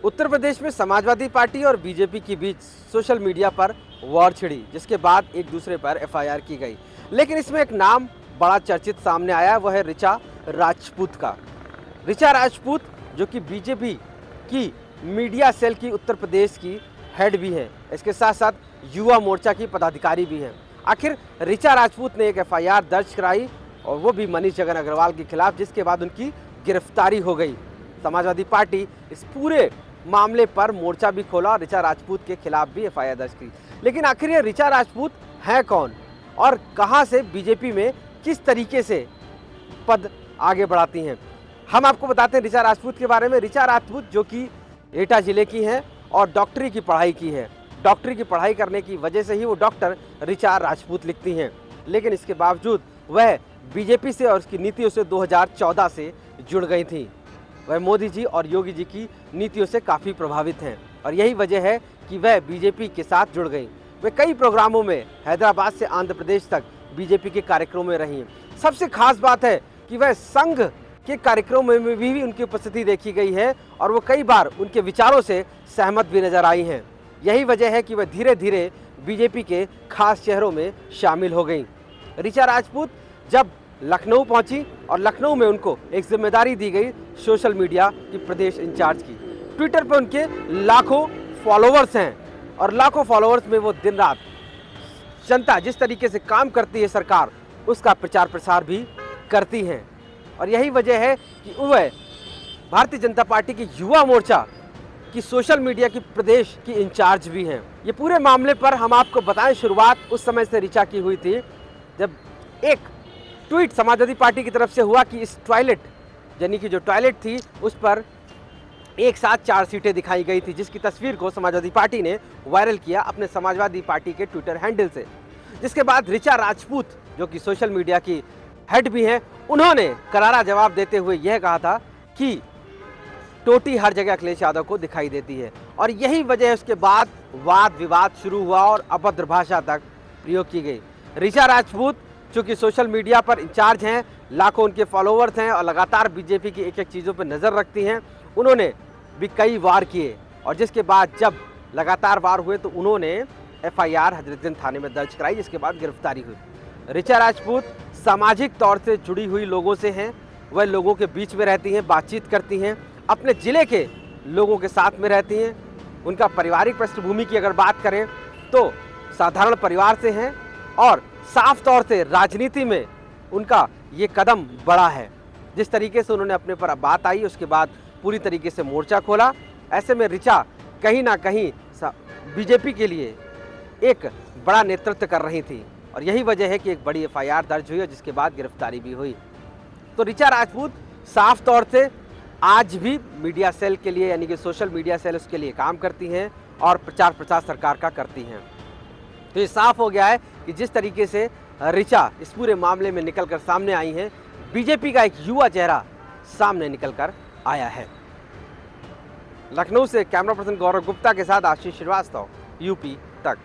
उत्तर प्रदेश में समाजवादी पार्टी और बीजेपी के बीच सोशल मीडिया पर वॉर छिड़ी, जिसके बाद एक दूसरे पर एफआईआर की गई। लेकिन इसमें एक नाम बड़ा चर्चित सामने आया, वह है ऋचा राजपूत का। ऋचा राजपूत जो कि बीजेपी की मीडिया सेल की उत्तर प्रदेश की हेड भी है, इसके साथ साथ युवा मोर्चा की पदाधिकारी भी हैं। आखिर ऋचा राजपूत ने एक एफआईआर दर्ज कराई और वो भी मनीष जगन अग्रवाल के खिलाफ, जिसके बाद उनकी गिरफ्तारी हो गई। समाजवादी पार्टी इस पूरे मामले पर मोर्चा भी खोला और ऋचा राजपूत के खिलाफ भी एफआईआर दर्ज की। लेकिन आखिर ये ऋचा राजपूत हैं कौन और कहां से बीजेपी में किस तरीके से पद आगे बढ़ाती हैं, हम आपको बताते हैं ऋचा राजपूत के बारे में। ऋचा राजपूत जो कि एटा जिले की हैं और डॉक्टरी की पढ़ाई की है। डॉक्टरी की पढ़ाई करने की वजह से ही वो डॉक्टर ऋचा राजपूत लिखती हैं। लेकिन इसके बावजूद वह बीजेपी से और उसकी नीतियों से 2014 से जुड़ गई थी। वह मोदी जी और योगी जी की नीतियों से काफ़ी प्रभावित हैं और यही वजह है कि वह बीजेपी के साथ जुड़ गई। वे कई प्रोग्रामों में हैदराबाद से आंध्र प्रदेश तक बीजेपी के कार्यक्रमों में रही हैं। सबसे खास बात है कि वह संघ के कार्यक्रमों में भी उनकी उपस्थिति देखी गई है और वो कई बार उनके विचारों से सहमत भी नजर आई हैं। यही वजह है कि वह धीरे धीरे बीजेपी के खास चेहरों में शामिल हो गई। ऋचा राजपूत जब लखनऊ पहुंची और लखनऊ में उनको एक जिम्मेदारी दी गई सोशल मीडिया की प्रदेश इंचार्ज की। ट्विटर पर उनके लाखों फॉलोअर्स हैं और लाखों फॉलोअर्स में वो दिन रात जनता जिस तरीके से काम करती है सरकार, उसका प्रचार प्रसार भी करती हैं। और यही वजह है कि वह भारतीय जनता पार्टी की युवा मोर्चा की सोशल मीडिया की प्रदेश की इंचार्ज भी हैं। ये पूरे मामले पर हम आपको बताएं, शुरुआत उस समय से ऋचा की हुई थी जब एक ट्वीट समाजवादी पार्टी की तरफ से हुआ कि इस टॉयलेट यानी कि जो टॉयलेट थी उस पर एक साथ 4 सीटें दिखाई गई थी, जिसकी तस्वीर को समाजवादी पार्टी ने वायरल किया अपने समाजवादी पार्टी के ट्विटर हैंडल से। जिसके बाद ऋचा राजपूत जो कि सोशल मीडिया की हेड भी हैं, उन्होंने करारा जवाब देते हुए यह कहा था कि टोटी हर जगह अखिलेश यादव को दिखाई देती है और यही वजह है उसके बाद वाद विवाद शुरू हुआ और अभद्र भाषा तक प्रयोग की गई। ऋचा राजपूत चूँकि सोशल मीडिया पर इंचार्ज हैं, लाखों उनके फॉलोअर्स हैं और लगातार बीजेपी की एक एक चीज़ों पर नज़र रखती हैं, उन्होंने भी कई वार किए और जिसके बाद जब लगातार वार हुए तो उन्होंने एफआईआर हजरतगंज थाने में दर्ज कराई, जिसके बाद गिरफ्तारी हुई। ऋचा राजपूत सामाजिक तौर से जुड़ी हुई लोगों से हैं, वह लोगों के बीच में रहती हैं, बातचीत करती हैं, अपने ज़िले के लोगों के साथ में रहती हैं। उनका पारिवारिक पृष्ठभूमि की अगर बात करें तो साधारण परिवार से हैं और साफ तौर से राजनीति में उनका ये कदम बड़ा है। जिस तरीके से उन्होंने अपने पर बात आई उसके बाद पूरी तरीके से मोर्चा खोला। ऐसे में ऋचा कहीं ना कहीं बीजेपी के लिए एक बड़ा नेतृत्व कर रही थी और यही वजह है कि एक बड़ी एफआईआर दर्ज हुई और जिसके बाद गिरफ्तारी भी हुई। तो ऋचा राजपूत साफ तौर से आज भी मीडिया सेल के लिए यानी कि सोशल मीडिया सेल उसके लिए काम करती हैं और प्रचार प्रसार सरकार का करती हैं। तो ये साफ हो गया है कि जिस तरीके से ऋचा इस पूरे मामले में निकलकर सामने आई हैं, बीजेपी का एक युवा चेहरा सामने निकलकर आया है। लखनऊ से कैमरा पर्सन गौरव गुप्ता के साथ आशीष श्रीवास्तव, यूपी तक।